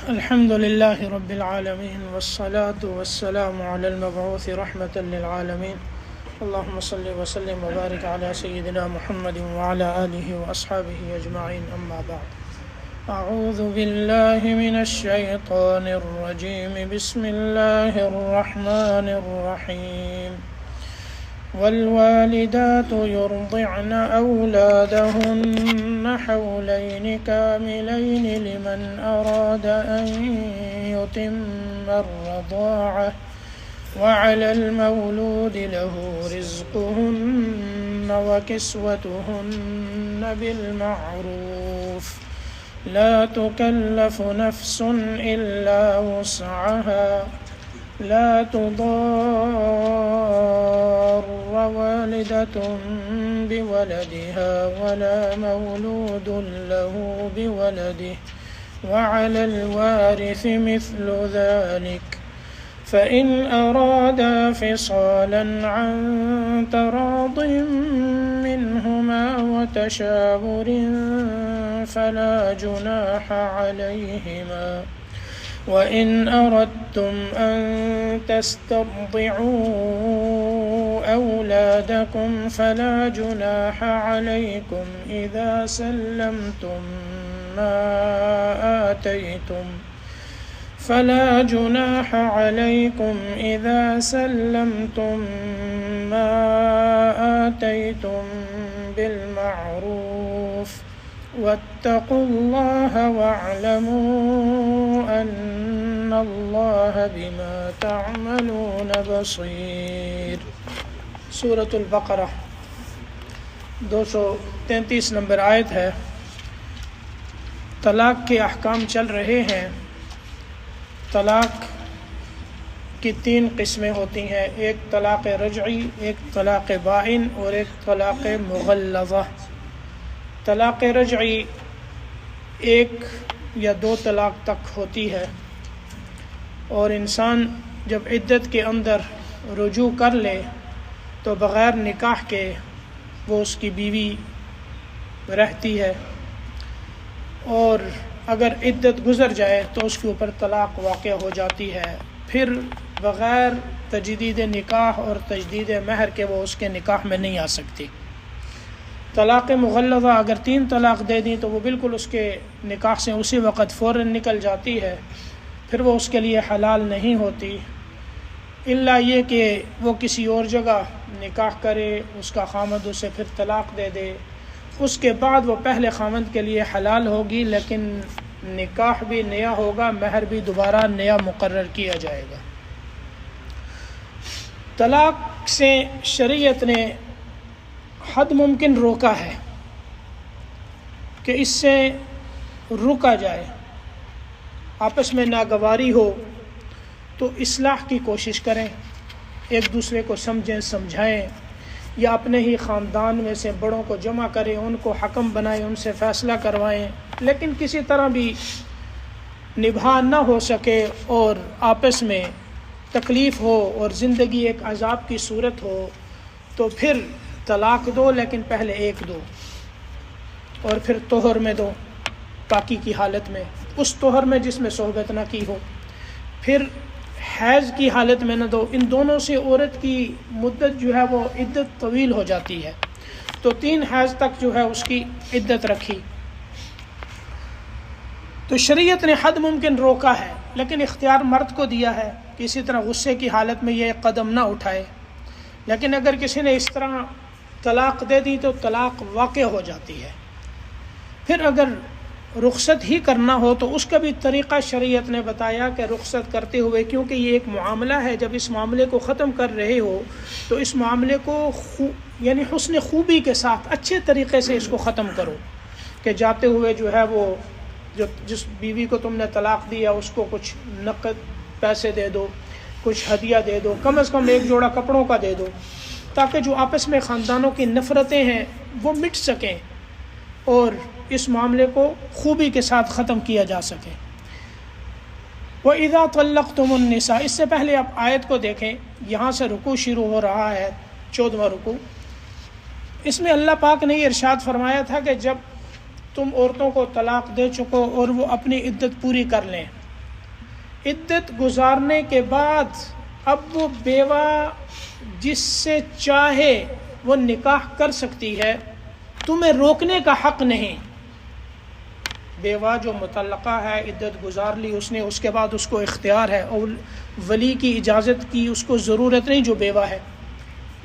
الحمد لله رب العالمين والصلاة والسلام على المبعوث رحمة للعالمين اللهم صل وسلم وبارك على سيدنا محمد وعلى آله وأصحابه أجمعين أما بعد أعوذ بالله من الشيطان الرجيم بسم الله الرحمن الرحيم والوالدات يرضعن أولادهن حولين كاملين لمن أراد أن يتم الرضاعة وعلى المولود له رزقهن وكسوتهن بالمعروف لا تكلف نفس إلا وسعها لا تضار والدة بولدها ولا مولود له بولده وعلى الوارث مثل ذلك فإن أرادا فصالا عن تراض منهما وتشاور فلا جناح عليهما وإن أردتم أن تسترضعوا أولادكم فلا جناح عليكم إذا سلمتم ما آتيتم بالمعروف واتقوا الله واعلموا أن الله بما تعملون بصير۔ سورۃ البقرہ 233 نمبر آیت ہے۔ طلاق کے احکام چل رہے ہیں۔ طلاق کی 3 قسمیں ہوتی ہیں، ایک طلاق رجعی، ایک طلاق بائن اور ایک طلاق مغلظہ۔ طلاق رجعی 1 یا 2 طلاق تک ہوتی ہے، اور انسان جب عدت کے اندر رجوع کر لے تو بغیر نکاح کے وہ اس کی بیوی رہتی ہے، اور اگر عدت گزر جائے تو اس کے اوپر طلاق واقع ہو جاتی ہے، پھر بغیر تجدید نکاح اور تجدید مہر کے وہ اس کے نکاح میں نہیں آ سکتی۔ طلاق مغلظہ اگر 3 طلاق دے دیں تو وہ بالکل اس کے نکاح سے اسی وقت فوراً نکل جاتی ہے، پھر وہ اس کے لیے حلال نہیں ہوتی، الا یہ کہ وہ کسی اور جگہ نکاح کرے، اس کا خامند اسے پھر طلاق دے دے، اس کے بعد وہ پہلے خامند کے لیے حلال ہوگی، لیکن نکاح بھی نیا ہوگا، مہر بھی دوبارہ نیا مقرر کیا جائے گا۔ طلاق سے شریعت نے حد ممکن روکا ہے کہ اس سے رکا جائے، آپس میں ناگواری ہو تو اصلاح کی کوشش کریں، ایک دوسرے کو سمجھیں سمجھائیں، یا اپنے ہی خاندان میں سے بڑوں کو جمع کریں، ان کو حکم بنائیں، ان سے فیصلہ کروائیں، لیکن کسی طرح بھی نبھا نہ ہو سکے اور آپس میں تکلیف ہو اور زندگی ایک عذاب کی صورت ہو تو پھر طلاق دو، لیکن پہلے 1 دو اور پھر طہر میں دو، پاکی کی حالت میں، اس طہر میں جس میں صحبت نہ کی ہو، پھر حیض کی حالت میں نہ دو۔ ان دونوں سے عورت کی مدت جو ہے وہ عدت طویل ہو جاتی ہے، تو 3 حیض تک جو ہے اس کی عدت رکھی۔ تو شریعت نے حد ممکن روکا ہے، لیکن اختیار مرد کو دیا ہے، کسی طرح غصے کی حالت میں یہ قدم نہ اٹھائے، لیکن اگر کسی نے اس طرح طلاق دے دی تو طلاق واقع ہو جاتی ہے۔ پھر اگر رخصت ہی کرنا ہو تو اس کا بھی طریقہ شریعت نے بتایا کہ رخصت کرتے ہوئے، کیونکہ یہ ایک معاملہ ہے، جب اس معاملے کو ختم کر رہے ہو تو اس معاملے کو یعنی حسن خوبی کے ساتھ اچھے طریقے سے اس کو ختم کرو، کہ جاتے ہوئے جو ہے وہ جس بیوی کو تم نے طلاق دیا اس کو کچھ نقد پیسے دے دو، کچھ ہدیہ دے دو، کم از کم 1 جوڑا کپڑوں کا دے دو، تاکہ جو آپس میں خاندانوں کی نفرتیں ہیں وہ مٹ سکیں اور اس معاملے کو خوبی کے ساتھ ختم کیا جا سکے۔ وَإِذَا طَلَّقْتُمُ النِّسَاءَ، اس سے پہلے آپ آیت کو دیکھیں، یہاں سے رکوع شروع ہو رہا ہے، 14واں رکوع۔ اس میں اللہ پاک نے یہ ارشاد فرمایا تھا کہ جب تم عورتوں کو طلاق دے چکو اور وہ اپنی عدت پوری کر لیں عدت گزارنے کے بعد اب وہ بیوہ جس سے چاہے وہ نکاح کر سکتی ہے، تمہیں روکنے کا حق نہیں۔ بیوہ جو مطلقہ ہے، عدت گزار لی اس نے، اس کے بعد اس کو اختیار ہے اور ولی کی اجازت کی اس کو ضرورت نہیں، جو بیوہ ہے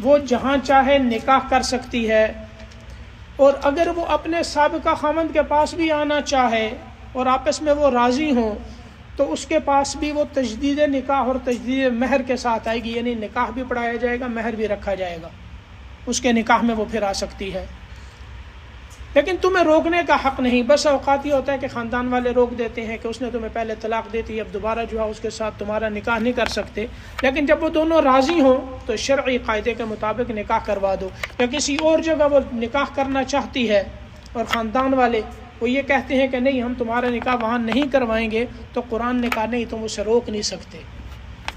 وہ جہاں چاہے نکاح کر سکتی ہے۔ اور اگر وہ اپنے سابقہ خاوند کے پاس بھی آنا چاہے اور آپس میں وہ راضی ہوں تو اس کے پاس بھی وہ تجدید نکاح اور تجدید مہر کے ساتھ آئے گی، یعنی نکاح بھی پڑھایا جائے گا، مہر بھی رکھا جائے گا، اس کے نکاح میں وہ پھر آ سکتی ہے۔ لیکن تمہیں روکنے کا حق نہیں۔ بس اوقات یہ ہوتا ہے کہ خاندان والے روک دیتے ہیں کہ اس نے تمہیں پہلے طلاق دی تھی، اب دوبارہ جو ہے اس کے ساتھ تمہارا نکاح نہیں کر سکتے، لیکن جب وہ دونوں راضی ہوں تو شرعی قاعدے کے مطابق نکاح کروا دو۔ یا کسی اور جگہ وہ نکاح کرنا چاہتی ہے اور خاندان والے وہ یہ کہتے ہیں کہ نہیں ہم تمہارا نکاح وہاں نہیں کروائیں گے، تو قرآن نے کہا نہیں، تم اسے روک نہیں سکتے۔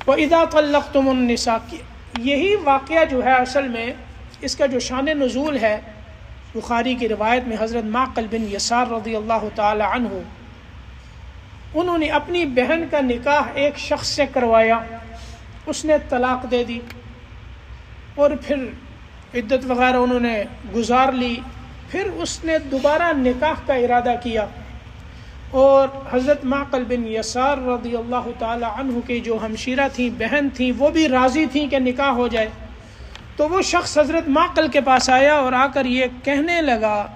وَإِذَا طَلَّقْتُمُ النِّسَاءَ، یہی واقعہ جو ہے اصل میں اس کا جو شان نزول ہے، بخاری کی روایت میں حضرت معقل بن یسار رضی اللہ تعالی عنہ، انہوں نے اپنی بہن کا نکاح ایک شخص سے کروایا، اس نے طلاق دے دی اور پھر عدت وغیرہ انہوں نے گزار لی، پھر اس نے دوبارہ نکاح کا ارادہ کیا، اور حضرت معقل بن یسار رضی اللہ تعالی عنہ کی جو ہمشیرہ تھیں، بہن تھیں، وہ بھی راضی تھیں کہ نکاح ہو جائے۔ تو وہ شخص حضرت معقل کے پاس آیا اور آ کر یہ کہنے لگا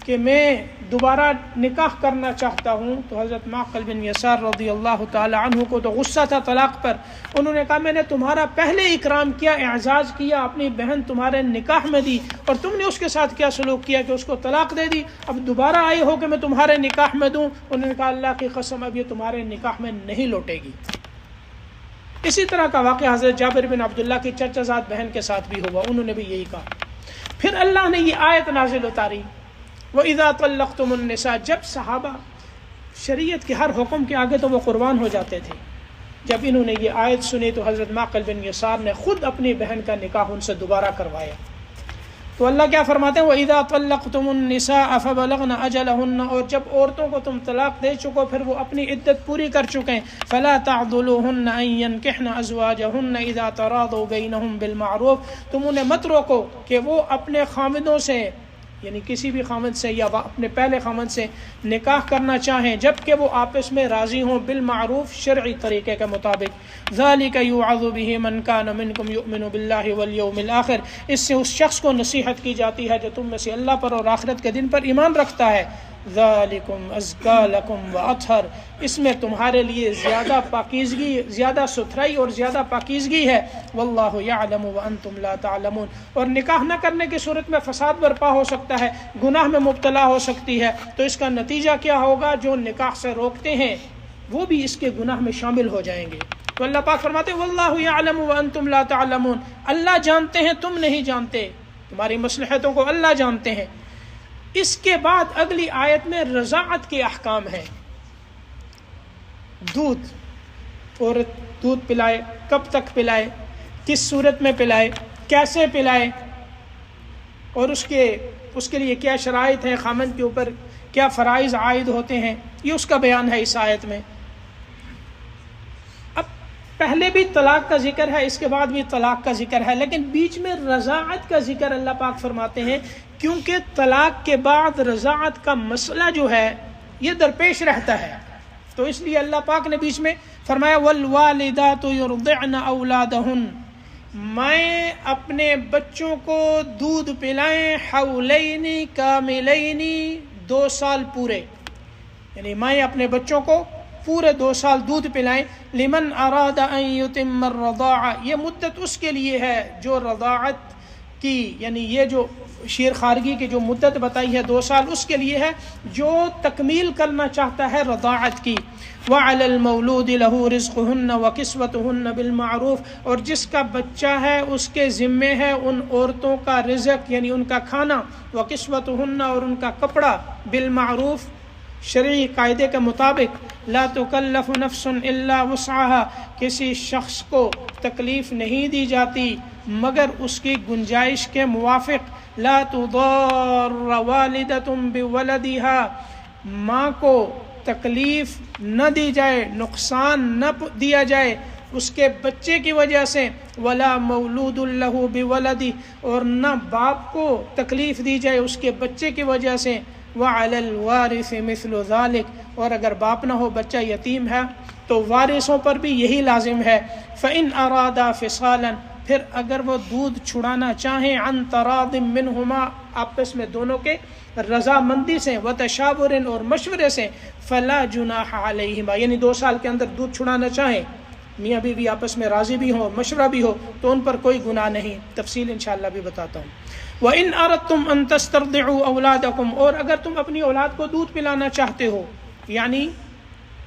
کہ میں دوبارہ نکاح کرنا چاہتا ہوں۔ تو حضرت معقل بن یسار رضی اللہ تعالی عنہ کو تو غصہ تھا طلاق پر، انہوں نے کہا میں نے تمہارا پہلے اکرام کیا، اعزاز کیا، اپنی بہن تمہارے نکاح میں دی، اور تم نے اس کے ساتھ کیا سلوک کیا کہ اس کو طلاق دے دی، اب دوبارہ آئے ہو کہ میں تمہارے نکاح میں دوں۔ انہوں نے کہا اللہ کی قسم اب یہ تمہارے نکاح میں نہیں لوٹے گی۔ اسی طرح کا واقعہ حضرت جابر بن عبداللہ کی چچا زاد بہن کے ساتھ بھی ہوا، انہوں نے بھی یہی کہا۔ پھر اللہ نے یہ آیت نازل اتاری، وَإِذَا طَلَّقْتُمُ النِّسَاءَ، جب صحابہ شریعت کے ہر حکم کے آگے تو وہ قربان ہو جاتے تھے، جب انہوں نے یہ آیت سنی تو حضرت معقل بن یسار نے خود اپنی بہن کا نکاح ان سے دوبارہ کروایا۔ تو اللہ کیا فرماتے ہیں، وَإِذَا طَلَّقْتُمُ النِّسَاءَ فَبَلَغْنَ أَجَلَهُنَّ، اور جب عورتوں کو تم طلاق دے چکو پھر وہ اپنی عدت پوری کر چکے ہیں، فَلَا تَعْضُلُوهُنَّ أَن يَنكِحْنَ أَزْوَاجَهُنَّ إِذَا تَرَاضَوْا بَيْنَهُم بِالْمَعْرُوفِ، تم انہیں مت روکو کہ وہ اپنے خامدوں سے، یعنی کسی بھی خامد سے یا اپنے پہلے خامد سے نکاح کرنا چاہیں جب کہ وہ آپس میں راضی ہوں، بالمعروف شرعی طریقے کے مطابق۔ ذَلِكَ يُوعَظُ بِهِ مَنْ كَانَ مِنْكُمْ يُؤْمِنُ بِاللَّهِ وَالْيَوْمِ الْآخِرِ، اس سے اس شخص کو نصیحت کی جاتی ہے جو تم میں سے اللہ پر اور آخرت کے دن پر ایمان رکھتا ہے۔ ذَلِكُمْ أَزْكَىٰ لَكُمْ وَأَطْهَرُ، اس میں تمہارے لیے زیادہ پاکیزگی، زیادہ ستھرائی اور زیادہ پاکیزگی ہے۔ وَاللَّهُ يَعْلَمُ وَأَنْتُمْ لَا تَعْلَمُونَ، اور نکاح نہ کرنے کی صورت میں فساد برپا ہو سکتا ہے، گناہ میں مبتلا ہو سکتی ہے، تو اس کا نتیجہ کیا ہوگا، جو نکاح سے روکتے ہیں وہ بھی اس کے گناہ میں شامل ہو جائیں گے۔ تو اللہ پاک فرماتے ہیں وَاللَّهُ يَعْلَمُ وَأَنْتُمْ لَا تَعْلَمُونَ، اللہ جانتے ہیں تم نہیں جانتے، تمہاری مصلحتوں کو اللہ جانتے ہیں۔ اس کے بعد اگلی آیت میں رضاعت کے احکام ہیں۔ دودھ، عورت دودھ پلائے، کب تک پلائے، کس صورت میں پلائے، کیسے پلائے، اور اس کے لیے کیا شرائط ہیں، خامند کے اوپر کیا فرائض عائد ہوتے ہیں، یہ اس کا بیان ہے اس آیت میں۔ اب پہلے بھی طلاق کا ذکر ہے، اس کے بعد بھی طلاق کا ذکر ہے، لیکن بیچ میں رضاعت کا ذکر اللہ پاک فرماتے ہیں کیونکہ طلاق کے بعد رضاعت کا مسئلہ جو ہے یہ درپیش رہتا ہے، تو اس لیے اللہ پاک نے بیچ میں فرمایا والوالدات یرضعن اولادہن، میں اپنے بچوں کو دودھ پلائیں حولین کاملین، 2 سال پورے، یعنی میں اپنے بچوں کو پورے 2 سال دودھ پلائیں۔ لمن اراد ان یتم الرضاعہ، یہ مدت اس کے لیے ہے جو رضاعت کی، یعنی یہ جو شیر خارگی کی جو مدت بتائی ہے 2 سال، اس کے لیے ہے جو تکمیل کرنا چاہتا ہے رضاعت کی۔ وعلی المولود لہ رزقہن وکسوتہن بالمعروف، اور جس کا بچہ ہے اس کے ذمے ہے ان عورتوں کا رزق، یعنی ان کا کھانا، وکسوتہن، اور ان کا کپڑا، بالمعروف شرعی قاعدے کے مطابق۔ لا تکلف نفس الا وسعها، کسی شخص کو تکلیف نہیں دی جاتی مگر اس کی گنجائش کے موافق۔ لا تضار والدۃ بولدها، ماں کو تکلیف نہ دی جائے، نقصان نہ دیا جائے اس کے بچے کی وجہ سے، ولا مولود لہ بولدی، اور نہ باپ کو تکلیف دی جائے اس کے بچے کی وجہ سے، وعلی الوارث مثل ذلک، اور اگر باپ نہ ہو بچہ یتیم ہے تو وارثوں پر بھی یہی لازم ہے۔ فإن ارادا فصالا، پھر اگر وہ دودھ چھڑانا چاہیں، عن تراض منہما، آپس میں دونوں کے رضامندی سے، وتشاور، اور مشورے سے، فلا جناح علیہما، یعنی 2 سال کے اندر دودھ چھڑانا چاہیں، میاں بیوی آپس میں راضی بھی ہو، مشورہ بھی ہو، تو ان پر کوئی گناہ نہیں۔ تفصیل انشاءاللہ بھی بتاتا ہوں۔ وَإِنْ أَرَدْتُمْ أَن تَسْتَرْضِعُوا أَوْلَادَكُمْ، اور اگر تم اپنی اولاد کو دودھ پلانا چاہتے ہو، یعنی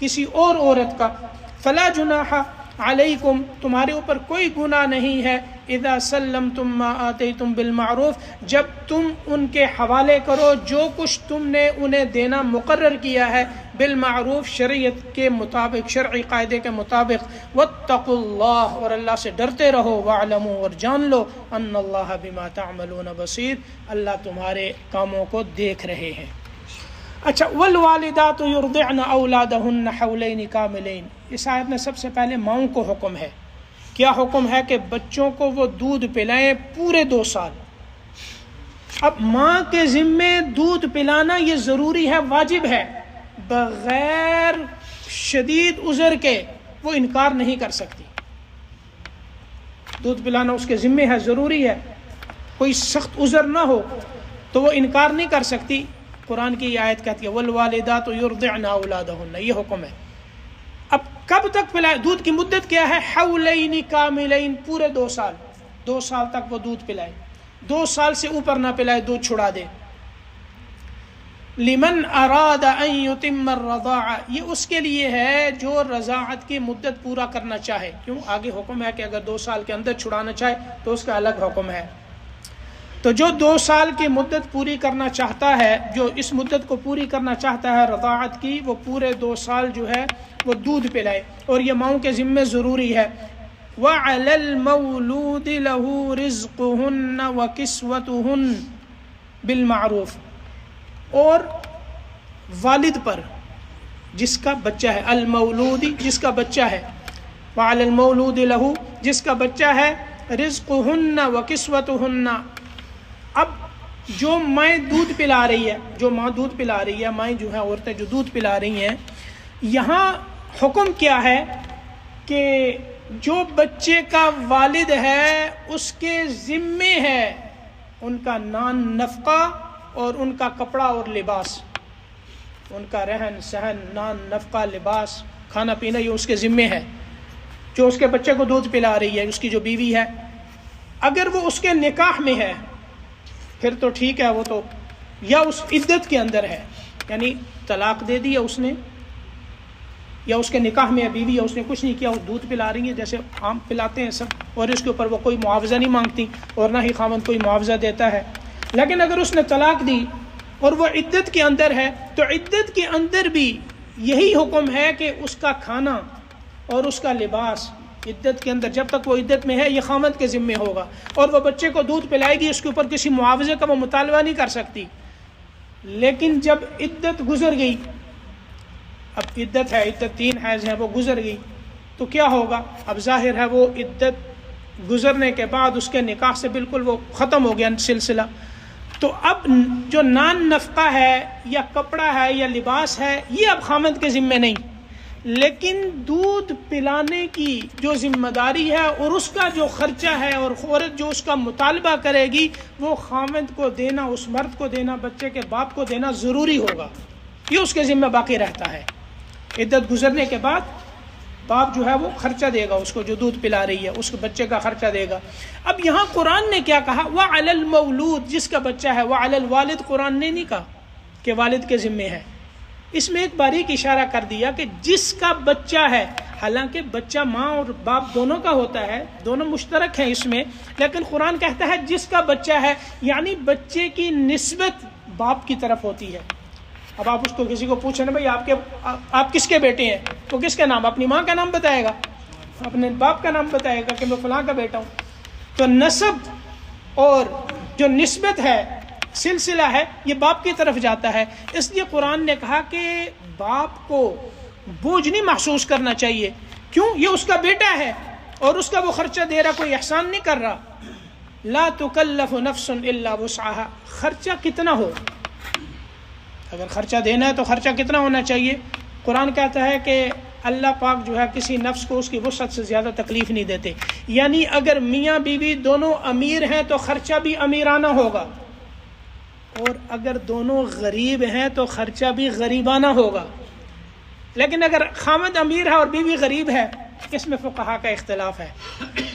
کسی اور عورت کا، فلا جناح علیکم، تمہارے اوپر کوئی گناہ نہیں ہے، اذا سلمتم ما آتیتم بالمعروف، جب تم ان کے حوالے کرو جو کچھ تم نے انہیں دینا مقرر کیا ہے، بالمعروف، شریعت کے مطابق، شرعی قاعدے کے مطابق، واتقوا اللہ، اور اللہ سے ڈرتے رہو، واعلموا، اور جان لو، ان اللہ بما تعملون بصیر، اللہ تمہارے کاموں کو دیکھ رہے ہیں۔ اچھا، والوالدات یرضعن اولادہن حولین کاملین، اس آیت میں سب سے پہلے ماؤں کو حکم ہے۔ کیا حکم ہے؟ کہ بچوں کو وہ دودھ پلائیں پورے 2 سال۔ اب ماں کے ذمے دودھ پلانا یہ ضروری ہے، واجب ہے، بغیر شدید عذر کے وہ انکار نہیں کر سکتی۔ دودھ پلانا اس کے ذمے ہے، ضروری ہے، کوئی سخت عذر نہ ہو تو وہ انکار نہیں کر سکتی۔ قرآن کی یہ آیت کہتی ہے والوالدات یرضعن اولادہن، یہ حکم ہے۔ اب کب تک پلائے؟ دودھ کی مدت کیا ہے؟ حولین کاملین، پورے 2 سال، 2 سال تک وہ دودھ پلائے، 2 سال سے اوپر نہ پلائے، دودھ چھڑا دے۔ لمن اراد ان یتم الرضاعہ، یہ اس کے لیے ہے جو رضاعت کی مدت پورا کرنا چاہے۔ کیوں؟ آگے حکم ہے کہ اگر 2 سال کے اندر چھڑانا چاہے تو اس کا الگ حکم ہے۔ تو جو 2 سال کی مدت پوری کرنا چاہتا ہے، جو اس مدت کو پوری کرنا چاہتا ہے رضاعت کی، وہ پورے 2 سال جو ہے وہ دودھ پلائے، اور یہ ماؤں کے ذمے ضروری ہے۔ وَعَلَى الْمَوْلُودِ لَهُ رِزْقُهُنَّ وَكِسْوَتُهُنَّ بِالْمَعْرُوفِ، اور والد پر جس کا بچہ ہے، المولود جس کا بچہ ہے، وَعَلَى الْمَوْلُودِ لَهُ جس کا بچہ ہے، رِزْقُهُنَّ وَكِسْوَتُهُنَّ، اب جو مائیں دودھ پلا رہی ہے، جو ماں دودھ پلا رہی ہے، مائیں جو ہیں عورتیں جو دودھ پلا رہی ہیں، یہاں حکم کیا ہے کہ جو بچے کا والد ہے اس کے ذمے ہے ان کا نان نفقہ اور ان کا کپڑا اور لباس، ان کا رہن سہن، نان نفقہ، لباس، کھانا پینا، یہ اس کے ذمے ہے۔ جو اس کے بچے کو دودھ پلا رہی ہے، اس کی جو بیوی ہے، اگر وہ اس کے نکاح میں ہے پھر تو ٹھیک ہے، وہ تو، یا اس عدت کے اندر ہے، یعنی طلاق دے دی ہے اس نے، یا اس کے نکاح میں ہے بیوی، یا اس نے کچھ نہیں کیا، وہ دودھ پلا رہی ہے جیسے عام پلاتے ہیں سب، اور اس کے اوپر وہ کوئی معاوضہ نہیں مانگتی اور نہ ہی خاوند کوئی معاوضہ دیتا ہے۔ لیکن اگر اس نے طلاق دی اور وہ عدت کے اندر ہے تو عدت کے اندر بھی یہی حکم ہے کہ اس کا کھانا اور اس کا لباس عدت کے اندر، جب تک وہ عدت میں ہے، یہ خاوند کے ذمے ہوگا، اور وہ بچے کو دودھ پلائے گی، اس کے اوپر کسی معاوضے کا وہ مطالبہ نہیں کر سکتی۔ لیکن جب عدت گزر گئی، اب عدت ہے، عدت 3 حیض ہیں، وہ گزر گئی تو کیا ہوگا؟ اب ظاہر ہے وہ عدت گزرنے کے بعد اس کے نکاح سے بالکل وہ ختم ہو گیا سلسلہ، تو اب جو نان نفقہ ہے یا کپڑا ہے یا لباس ہے، یہ اب خاوند کے ذمے نہیں، لیکن دودھ پلانے کی جو ذمہ داری ہے اور اس کا جو خرچہ ہے اور عورت جو اس کا مطالبہ کرے گی، وہ خاوند کو دینا، اس مرد کو دینا، بچے کے باپ کو دینا ضروری ہوگا، یہ اس کے ذمہ باقی رہتا ہے۔ عدت گزرنے کے بعد باپ جو ہے وہ خرچہ دے گا، اس کو جو دودھ پلا رہی ہے اس کے بچے کا خرچہ دے گا۔ اب یہاں قرآن نے کیا کہا؟ وَعَلَى الْمَوْلُودِ جس کا بچہ ہے، وَعَلَى الْوَالِدِ قرآن نے نہیں کہا کہ والد کے ذمے ہے، اس میں ایک باریک اشارہ کر دیا کہ جس کا بچہ ہے، حالانکہ بچہ ماں اور باپ دونوں کا ہوتا ہے، دونوں مشترک ہیں اس میں، لیکن قرآن کہتا ہے جس کا بچہ ہے، یعنی بچے کی نسبت باپ کی طرف ہوتی ہے۔ اب آپ اس کو کسی کو پوچھیں نا بھائی آپ کس کے بیٹے ہیں، تو کس کا نام؟ اپنی ماں کا نام بتائے گا، اپنے باپ کا نام بتائے گا کہ میں فلاں کا بیٹا ہوں۔ تو نسب اور جو نسبت ہے سلسلہ ہے یہ باپ کی طرف جاتا ہے. اس لیے قرآن نے کہا کہ باپ کو بوجھ نہیں محسوس کرنا چاہیے. کیوں؟ یہ اس کا بیٹا ہے اور اس کا وہ خرچہ دے رہا، کوئی احسان نہیں کر رہا. لا تکلف نفس الا وسعها. خرچہ کتنا ہو، اگر خرچہ دینا ہے تو خرچہ کتنا ہونا چاہیے؟ قرآن کہتا ہے کہ اللہ پاک جو ہے کسی نفس کو اس کی وسعت سے زیادہ تکلیف نہیں دیتے. یعنی اگر میاں بیوی دونوں امیر ہیں تو خرچہ بھی امیرانہ ہوگا، اور اگر دونوں غریب ہیں تو خرچہ بھی غریبانہ ہوگا. لیکن اگر خامد امیر ہے اور بیوی غریب ہے، اس میں فقہا کا اختلاف ہے.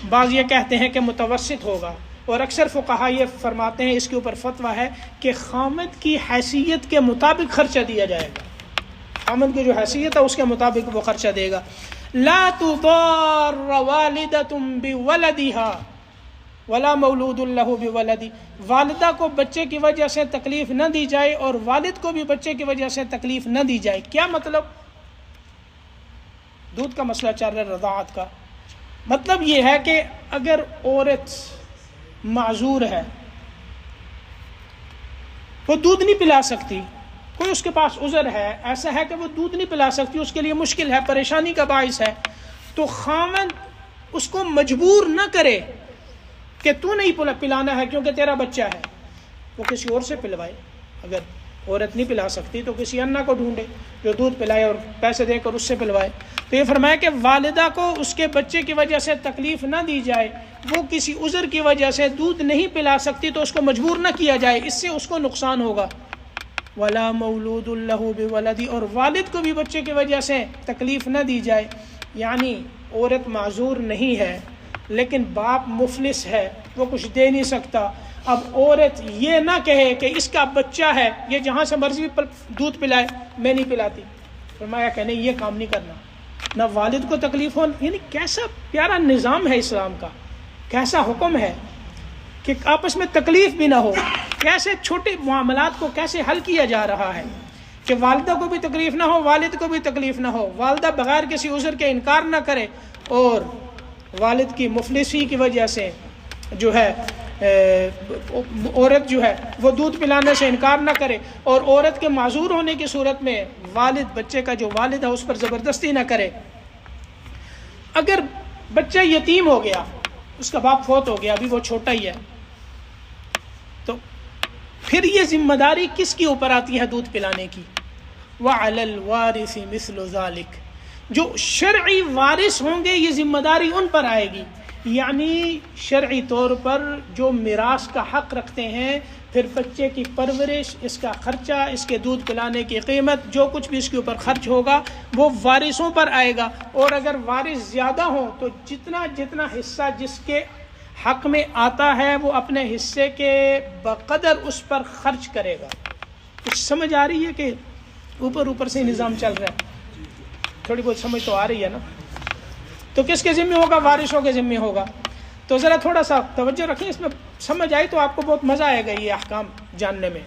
بعض یہ کہتے ہیں کہ متوسط ہوگا، اور اکثر فقہا یہ فرماتے ہیں، اس کے اوپر فتویٰ ہے کہ خامد کی حیثیت کے مطابق خرچہ دیا جائے گا. خامد کی جو حیثیت ہے اس کے مطابق وہ خرچہ دے گا. لا تضار والدۃ بولدها ولا مولود له بولدی. والدہ کو بچے کی وجہ سے تکلیف نہ دی جائے اور والد کو بھی بچے کی وجہ سے تکلیف نہ دی جائے. کیا مطلب؟ دودھ کا مسئلہ چل رہا ہے، رضاعت کا. مطلب یہ ہے کہ اگر عورت معذور ہے، وہ دودھ نہیں پلا سکتی، کوئی اس کے پاس عذر ہے، ایسا ہے کہ وہ دودھ نہیں پلا سکتی، اس کے لیے مشکل ہے، پریشانی کا باعث ہے، تو خاوند اس کو مجبور نہ کرے کہ تو نہیں پلانا ہے کیونکہ تیرا بچہ ہے، وہ کسی اور سے پلوائے. اگر عورت نہیں پلا سکتی تو کسی انا کو ڈھونڈے جو دودھ پلائے اور پیسے دے کر اس سے پلوائے. تو یہ فرمایا کہ والدہ کو اس کے بچے کی وجہ سے تکلیف نہ دی جائے، وہ کسی عذر کی وجہ سے دودھ نہیں پلا سکتی تو اس کو مجبور نہ کیا جائے، اس سے اس کو نقصان ہوگا. ولا مولود له بولدی. اور والد کو بھی بچے کی وجہ سے تکلیف نہ دی جائے. یعنی عورت معذور نہیں ہے لیکن باپ مفلس ہے، وہ کچھ دے نہیں سکتا. اب عورت یہ نہ کہے کہ اس کا بچہ ہے، یہ جہاں سے مرضی دودھ پلائے، میں نہیں پلاتی. فرمایا کہ نہیں، یہ کام نہیں کرنا. نہ والد کو تکلیف ہو. یعنی کیسا پیارا نظام ہے اسلام کا، کیسا حکم ہے کہ آپس میں تکلیف بھی نہ ہو. کیسے چھوٹے معاملات کو کیسے حل کیا جا رہا ہے کہ والدہ کو بھی تکلیف نہ ہو، والد کو بھی تکلیف نہ ہو، والدہ بغیر کسی عذر کے انکار نہ کرے، اور والد کی مفلسی کی وجہ سے جو ہے عورت جو ہے وہ دودھ پلانے سے انکار نہ کرے، اور عورت کے معذور ہونے کی صورت میں والد بچے کا جو والد ہے اس پر زبردستی نہ کرے. اگر بچہ یتیم ہو گیا، اس کا باپ فوت ہو گیا، ابھی وہ چھوٹا ہی ہے، تو پھر یہ ذمہ داری کس کے اوپر آتی ہے دودھ پلانے کی؟ وَعَلَى الْوَارِثِ مِثْلُ ذَلِكَ. جو شرعی وارث ہوں گے یہ ذمہ داری ان پر آئے گی. یعنی شرعی طور پر جو میراث کا حق رکھتے ہیں، پھر بچے کی پرورش، اس کا خرچہ، اس کے دودھ پلانے کی قیمت، جو کچھ بھی اس کے اوپر خرچ ہوگا وہ وارثوں پر آئے گا. اور اگر وارث زیادہ ہوں تو جتنا حصہ جس کے حق میں آتا ہے وہ اپنے حصے کے بقدر اس پر خرچ کرے گا. کچھ سمجھ آ رہی ہے کہ اوپر سے نظام چل رہا ہے؟ تھوڑی بہت سمجھ تو آ رہی ہے نا؟ تو کس کے ذمہ ہوگا؟ وارثوں کے ذمہ ہوگا. تو ذرا تھوڑا سا توجہ رکھیں، اس میں سمجھ آئی تو آپ کو بہت مزہ آئے گا یہ احکام جاننے میں.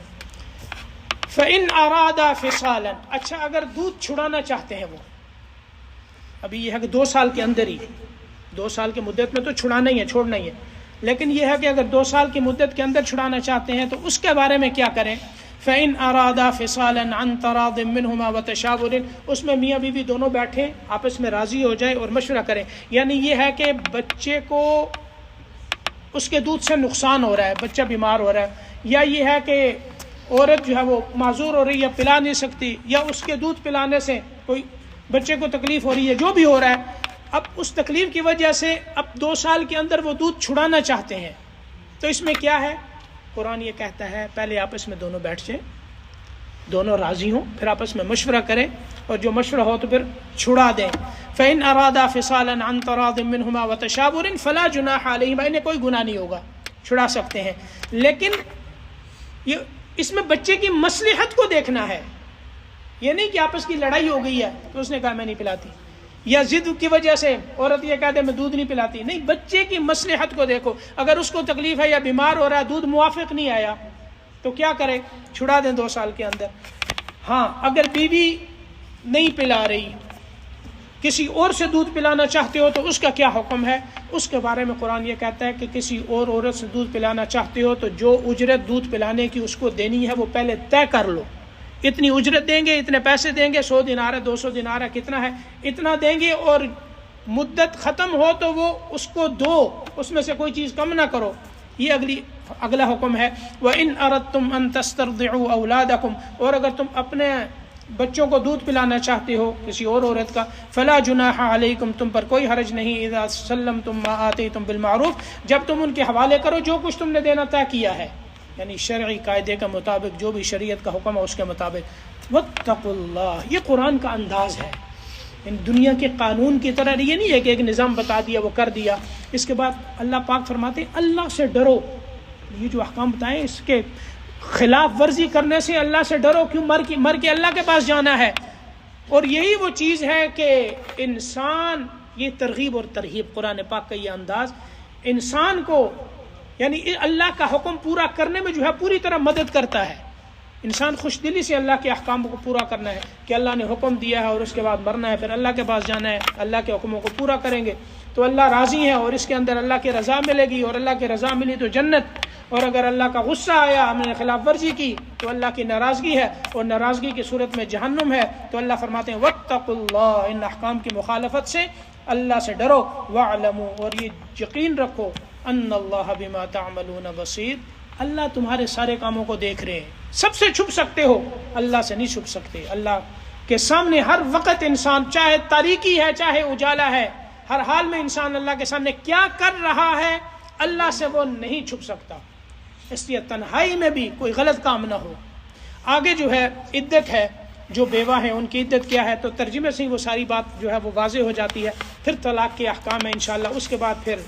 فَإِنْ أَرَادَ فِصَالًا. اچھا، اگر دودھ چھڑانا چاہتے ہیں، وہ ابھی یہ ہے کہ 2 سال کے اندر ہی، 2 سال کی مدت میں تو چھڑانا ہی ہے، چھوڑنا ہی ہے، لیکن یہ ہے کہ اگر 2 سال کی مدت کے اندر چھڑانا چاہتے ہیں تو اس کے بارے میں کیا کریں؟ فَإِنْ أَرَادَ فِصَالًا عَنْ تَرَاضٍ مِّنْهُمَا وَتَشَاوُرٍ. اس میں میاں بیوی دونوں بیٹھیں، آپس میں راضی ہو جائے اور مشورہ کریں. یعنی یہ ہے کہ بچے کو اس کے دودھ سے نقصان ہو رہا ہے، بچہ بیمار ہو رہا ہے، یا یہ ہے کہ عورت جو ہے وہ معذور ہو رہی ہے، پلا نہیں سکتی، یا اس کے دودھ پلانے سے کوئی بچے کو تکلیف ہو رہی ہے، جو بھی ہو رہا ہے. اب اس تکلیف کی وجہ سے اب 2 سال کے اندر وہ دودھ چھڑانا چاہتے ہیں، تو اس میں کیا ہے؟ قرآن یہ کہتا ہے پہلے آپس میں دونوں بیٹھ جائیں، دونوں راضی ہوں، پھر آپس میں مشورہ کریں، اور جو مشورہ ہو تو پھر چھڑا دیں. فَإِنْ أَرَادَ فِصَالًا عَنْ تَرَاضٍ مِّنْهُمَا وَتَشَاوُرٍ فَلَا جُنَاحَ عَلَيْهِمَا. انہیں کوئی گناہ نہیں ہوگا، چھڑا سکتے ہیں. لیکن یہ اس میں بچے کی مصلحت کو دیکھنا ہے. یہ نہیں کہ آپس کی لڑائی ہو گئی ہے تو اس نے کہا میں نہیں پلاتی، یا ضد کی وجہ سے عورت یہ کہتے میں دودھ نہیں پلاتی. نہیں، بچے کی مصلحت کو دیکھو. اگر اس کو تکلیف ہے یا بیمار ہو رہا ہے، دودھ موافق نہیں آیا، تو کیا کرے؟ چھڑا دیں 2 سال کے اندر. ہاں، اگر بیوی نہیں پلا رہی کسی اور سے دودھ پلانا چاہتے ہو تو اس کا کیا حکم ہے؟ اس کے بارے میں قرآن یہ کہتا ہے کہ کسی اور عورت سے دودھ پلانا چاہتے ہو تو جو اجرت دودھ پلانے کی اس کو دینی ہے وہ پہلے طے کر لو، اتنی اجرت دیں گے، اتنے پیسے دیں گے، 100 دینار ہے، 200 دینار ہے، کتنا ہے، اتنا دیں گے، اور مدت ختم ہو تو وہ اس کو دو، اس میں سے کوئی چیز کم نہ کرو۔ یہ اگلا حکم ہے۔ وَإِنْ أَرَدْتُمْ أَن تَسْتَرْضِعُوا أَوْلَادَكُمْ، اور اگر تم اپنے بچوں کو دودھ پلانا چاہتے ہو کسی اور عورت کا، فلا جناح علیکم، تم پر کوئی حرج نہیں، اذا سلمتم ما آتیتم بالمعروف، جب تم ان کے حوالے کرو جو کچھ تم نے دینا طے کیا ہے، یعنی شرعی قاعدے کے مطابق، جو بھی شریعت کا حکم ہے اس کے مطابق۔ واتقوا اللہ، یہ قرآن کا انداز ہے، ان دنیا کے قانون کی طرح یہ نہیں ہے کہ ایک نظام بتا دیا وہ کر دیا۔ اس کے بعد اللہ پاک فرماتے ہیں اللہ سے ڈرو، یہ جو احکام بتائیں اس کے خلاف ورزی کرنے سے اللہ سے ڈرو، کیوں؟ مر کے اللہ کے پاس جانا ہے۔ اور یہی وہ چیز ہے کہ انسان، یہ ترغیب اور ترہیب، قرآن پاک کا یہ انداز انسان کو یعنی اللہ کا حکم پورا کرنے میں جو ہے پوری طرح مدد کرتا ہے۔ انسان خوش دلی سے اللہ کے احکام کو پورا کرنا ہے کہ اللہ نے حکم دیا ہے اور اس کے بعد مرنا ہے، پھر اللہ کے پاس جانا ہے، اللہ کے حکموں کو پورا کریں گے تو اللہ راضی ہے، اور اس کے اندر اللہ کی رضا ملے گی، اور اللہ کی رضا ملی تو جنت، اور اگر اللہ کا غصہ آیا، ہم نے خلاف ورزی کی تو اللہ کی ناراضگی ہے، اور ناراضگی کی صورت میں جہنم ہے۔ تو اللہ فرماتے ہیں واتقوا اللہ، ان احکام کی مخالفت سے اللہ سے ڈرو، واعلموا، اور یہ یقین رکھو، ان اللہ بما تعملون بصیر، اللہ تمہارے سارے کاموں کو دیکھ رہے ہیں۔ سب سے چھپ سکتے ہو، اللہ سے نہیں چھپ سکتے۔ اللہ کے سامنے ہر وقت انسان، چاہے تاریکی ہے چاہے اجالا ہے، ہر حال میں انسان اللہ کے سامنے کیا کر رہا ہے اللہ سے وہ نہیں چھپ سکتا، اس لیے تنہائی میں بھی کوئی غلط کام نہ ہو۔ آگے جو ہے عدت ہے، جو بیوہ ہیں ان کی عدت کیا ہے، تو ترجمے سے ہی وہ ساری بات جو ہے وہ واضح ہو جاتی ہے۔ پھر طلاق کے احکام ہیں انشاءاللہ، اس کے بعد پھر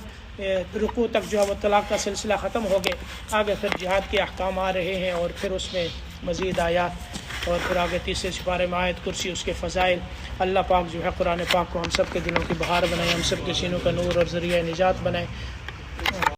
رکوع تک جو ہے وہ طلاق کا سلسلہ ختم ہو گئے، آگے پھر جہاد کے احکام آ رہے ہیں، اور پھر اس میں مزید آیات، اور پھر آگے تیسرے سپارے میں آیت کرسی، اس کے فضائل۔ اللہ پاک جو ہے قرآن پاک کو ہم سب کے دلوں کی بہار بنائے، ہم سب کے سینوں کا نور اور ذریعہ نجات بنائے۔